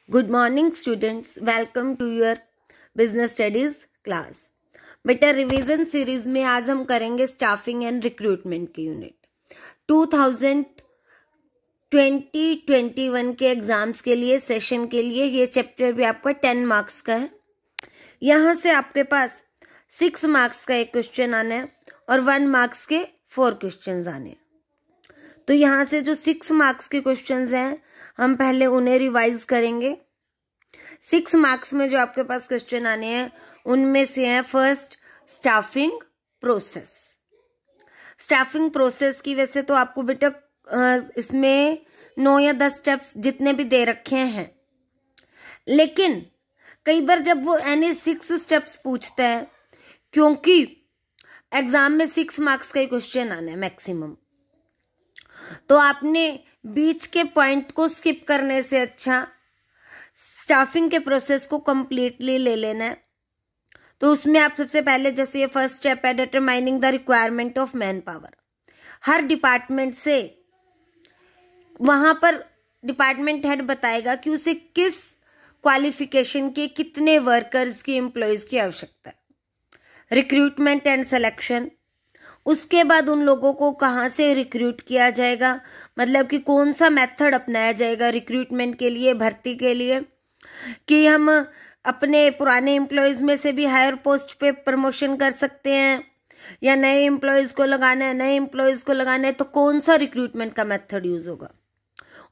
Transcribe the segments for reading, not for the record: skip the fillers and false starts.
Good morning students, welcome to your business studies class. बेटा revision series में आज हम करेंगे स्टाफिंग एंड रिक्रूटमेंट की यूनिट 2020-21 के एग्जाम्स के लिए सेशन के लिए। ये चैप्टर भी आपका 10 मार्क्स का है। यहाँ से आपके पास 6 मार्क्स का एक क्वेश्चन आना है और 1 मार्क्स के 4 क्वेश्चंस आने हैं। तो यहाँ से जो 6 मार्क्स के क्वेश्चंस हैं हम पहले उन्हें रिवाइज करेंगे। 6 मार्क्स में जो आपके पास क्वेश्चन आने हैं उनमें से है first staffing process. Staffing process की वैसे तो आपको बेटा इसमें 9 या 10 स्टेप्स जितने भी दे रखे हैं, लेकिन कई बार जब वो एनी 6 स्टेप्स पूछते हैं, क्योंकि एग्जाम में 6 मार्क्स का ही क्वेश्चन आना है मैक्सिमम, तो आपने बीच के पॉइंट को स्किप करने से अच्छा स्टाफिंग के प्रोसेस को कंप्लीटली ले लेना है। तो उसमें आप सबसे पहले जैसे ये फर्स्ट स्टेप है determining the requirement of man power. Her department से वहां पर डिपार्टमेंट हेड बताएगा कि उसे किस क्वालिफिकेशन के कितने वर्कर्स की एम्प्लॉयज की आवश्यकता है। रिक्रूटमेंट एंड सिलेक्शन, उसके बाद उन लोगों को कहाँ से रिक्रूट किया जाएगा, मतलब कि कौन सा मेथड अपनाया जाएगा रिक्रूटमेंट के लिए, भर्ती के लिए, कि हम अपने पुराने एम्प्लॉयज में से भी हायर पोस्ट पे प्रमोशन कर सकते हैं या नए एम्प्लॉयज को लगाना है, नए एम्प्लॉयज को लगाना है तो कौन सा रिक्रूटमेंट का मेथड यूज होगा।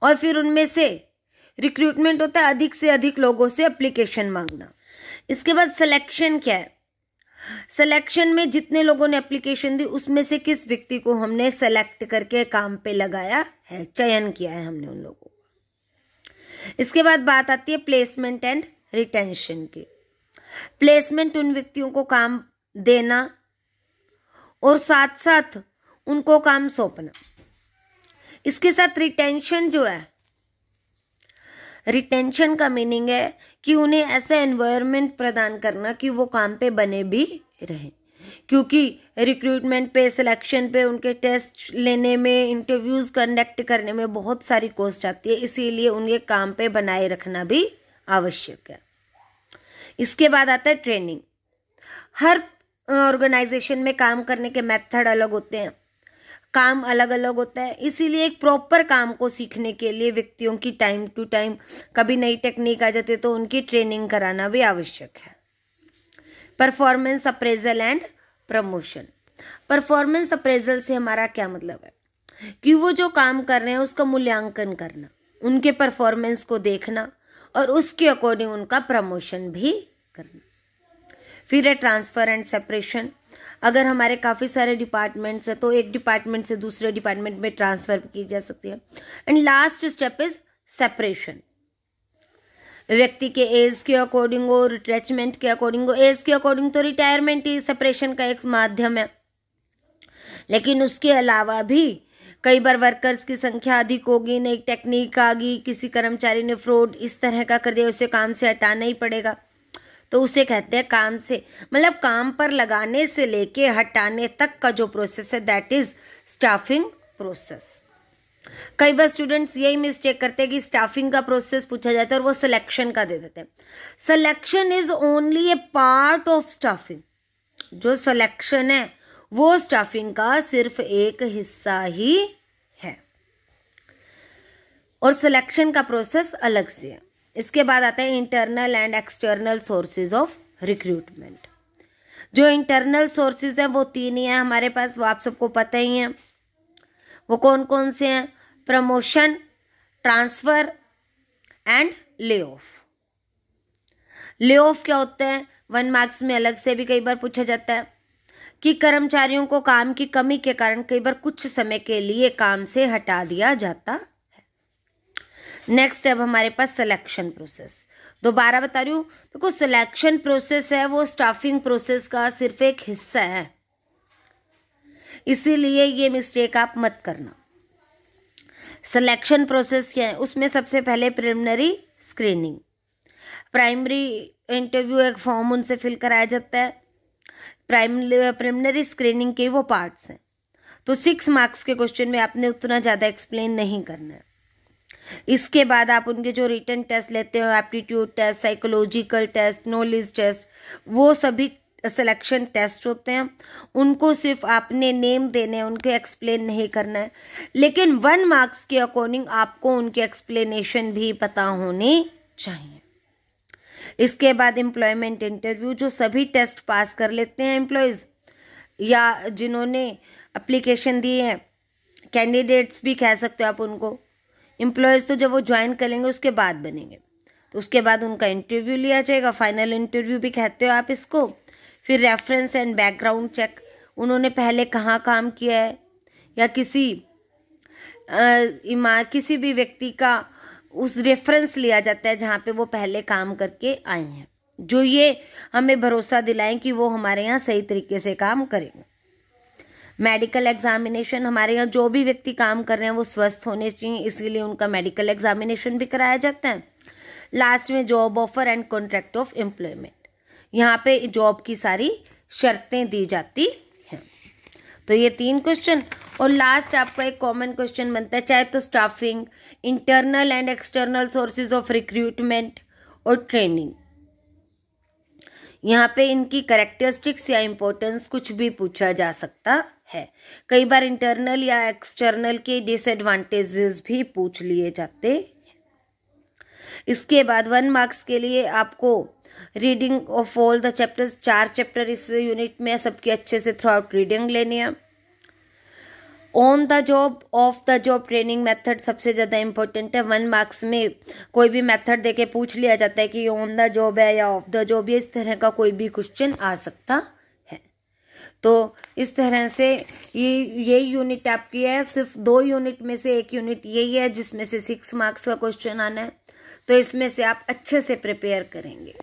और फिर उनमें से रिक्रूटमेंट होता है अधिक से अधिक लोगों से एप्लीकेशन मांगना। इसके बाद सिलेक्शन क्या है, सिलेक्शन में जितने लोगों ने एप्लीकेशन दी उसमें से किस व्यक्ति को हमने सेलेक्ट करके काम पे लगाया है, चयन किया है हमने उन लोगों को। इसके बाद बात आती है प्लेसमेंट एंड रिटेंशन की। प्लेसमेंट उन व्यक्तियों को काम देना और साथ साथ उनको काम सौंपना। इसके साथ रिटेंशन जो है, रिटेंशन का मीनिंग है कि उन्हें ऐसा एनवायरनमेंट प्रदान करना कि वो काम पे बने भी रहें, क्योंकि रिक्रूटमेंट पे, सिलेक्शन पे, उनके टेस्ट लेने में, इंटरव्यूज कंडक्ट करने में बहुत सारी कॉस्ट आती है, इसीलिए उन्हें काम पे बनाए रखना भी आवश्यक है। इसके बाद आता है ट्रेनिंग। हर ऑर्गेनाइजेशन में काम करने के मेथड अलग होते हैं, काम अलग अलग होता है, इसीलिए एक प्रॉपर काम को सीखने के लिए व्यक्तियों की टाइम टू टाइम कभी नई टेक्निक आ जाती है तो उनकी ट्रेनिंग कराना भी आवश्यक है। Performance appraisal and promotion. Performance appraisal से हमारा क्या मतलब है कि वो जो काम कर रहे हैं उसका मूल्यांकन करना, उनके परफॉर्मेंस को देखना और उसके अकॉर्डिंग उनका प्रमोशन भी करना। फिर है ट्रांसफर एंड सेपरेशन। अगर हमारे काफी सारे डिपार्टमेंट्स है तो एक डिपार्टमेंट से दूसरे डिपार्टमेंट में ट्रांसफर की जा सकती है। And last step is separation. व्यक्ति के एज के अकॉर्डिंग हो, रिट्रेचमेंट के अकॉर्डिंग हो। एज के अकॉर्डिंग तो रिटायरमेंट ही सेपरेशन का एक माध्यम है, लेकिन उसके अलावा भी कई बार वर्कर्स की संख्या अधिक होगी, नई टेक्निक आ गई, किसी कर्मचारी ने फ्रॉड इस तरह का कर दिया, उसे काम से हटाना ही पड़ेगा, तो उसे कहते हैं काम से, मतलब काम पर लगाने से लेके हटाने तक का जो प्रोसेस है दैट इज स्टाफिंग प्रोसेस। कई बार स्टूडेंट्स यही मिस्टेक करते हैं कि स्टाफिंग का प्रोसेस पूछा जाता है और वो सिलेक्शन का दे देते हैं। Selection is only A part of staffing. जो सिलेक्शन है वो स्टाफिंग का सिर्फ एक हिस्सा ही है और सिलेक्शन का प्रोसेस अलग से है। इसके बाद आता है internal and external sources of recruitment. जो इंटरनल सोर्सेज हैं वो 3 ही हैं हमारे पास, वो आप सबको पता ही है। वो कौन कौन से हैं? Promotion, transfer and lay off. Lay off क्या होता है? 1 मार्क्स में अलग से भी कई बार पूछा जाता है कि कर्मचारियों को काम की कमी के कारण कई बार कुछ समय के लिए काम से हटा दिया जाता है। नेक्स्ट अब हमारे पास सिलेक्शन प्रोसेस। दोबारा बता रही हूं, देखो सिलेक्शन प्रोसेस है वो स्टाफिंग प्रोसेस का सिर्फ एक हिस्सा है, इसीलिए ये मिस्टेक आप मत करना। सिलेक्शन प्रोसेस क्या है? उसमें सबसे पहले प्रिलिमिनरी स्क्रीनिंग, प्राइमरी इंटरव्यू, एक फॉर्म उनसे फिल कराया जाता है। प्रिलिमिनरी स्क्रीनिंग के वो पार्ट्स हैं, तो 6 मार्क्स के क्वेश्चन में आपने उतना ज़्यादा एक्सप्लेन नहीं करना है। इसके बाद आप उनके जो रिटन टेस्ट लेते हो, aptitude test, psychological test, knowledge test, वो सभी सिलेक्शन टेस्ट होते हैं। उनको सिर्फ आपने नेम देने हैं, उनके एक्सप्लेन नहीं करना है, लेकिन 1 मार्क्स के अकॉर्डिंग आपको उनके एक्सप्लेनेशन भी पता होने चाहिए। इसके बाद एम्प्लॉयमेंट इंटरव्यू, जो सभी टेस्ट पास कर लेते हैं एम्प्लॉयज या जिन्होंने एप्लीकेशन दी है, कैंडिडेट्स भी कह सकते हो आप उनको, एम्प्लॉयज तो जब वो ज्वाइन करेंगे उसके बाद बनेंगे, तो उसके बाद उनका इंटरव्यू लिया जाएगा, फाइनल इंटरव्यू भी कहते हो आप इसको। फिर रेफरेंस एंड बैकग्राउंड चेक, उन्होंने पहले कहाँ काम किया है, या किसी भी व्यक्ति का उस रेफरेंस लिया जाता है जहाँ पे वो पहले काम करके आए हैं, जो ये हमें भरोसा दिलाएं कि वो हमारे यहाँ सही तरीके से काम करेंगे। मेडिकल एग्जामिनेशन, हमारे यहाँ जो भी व्यक्ति काम कर रहे हैं वो स्वस्थ होने चाहिए, इसीलिए उनका मेडिकल एग्जामिनेशन भी कराया जाता है। लास्ट में job offer and contract of employment, यहाँ पे जॉब की सारी शर्तें दी जाती हैं। तो ये 3 क्वेश्चन, और लास्ट आपका एक कॉमन क्वेश्चन बनता है, चाहे तो staffing, internal and external sources of recruitment और ट्रेनिंग। यहाँ पे इनकी कैरेक्टरिस्टिक्स या इंपॉर्टेंस कुछ भी पूछा जा सकता है। कई बार इंटरनल या एक्सटर्नल के डिसएडवांटेजेस भी पूछ लिए जाते हैं। इसके बाद 1 मार्क्स के लिए आपको reading of all the chapters, 4 chapter इस यूनिट में, सबकी अच्छे से थ्रू आउट रीडिंग लेनी है। On the job, of the job training method सबसे ज़्यादा इंपॉर्टेंट है। 1 मार्क्स में कोई भी मेथड देके पूछ लिया जाता है कि ये ऑन द जॉब है या ऑफ द जॉब, ये इस तरह का कोई भी क्वेश्चन आ सकता है। तो इस तरह से ये यूनिट आपकी है। सिर्फ 2 यूनिट में से 1 यूनिट यही है जिसमें से 6 मार्क्स का क्वेश्चन आना है, तो इसमें से आप अच्छे से प्रिपेयर करेंगे।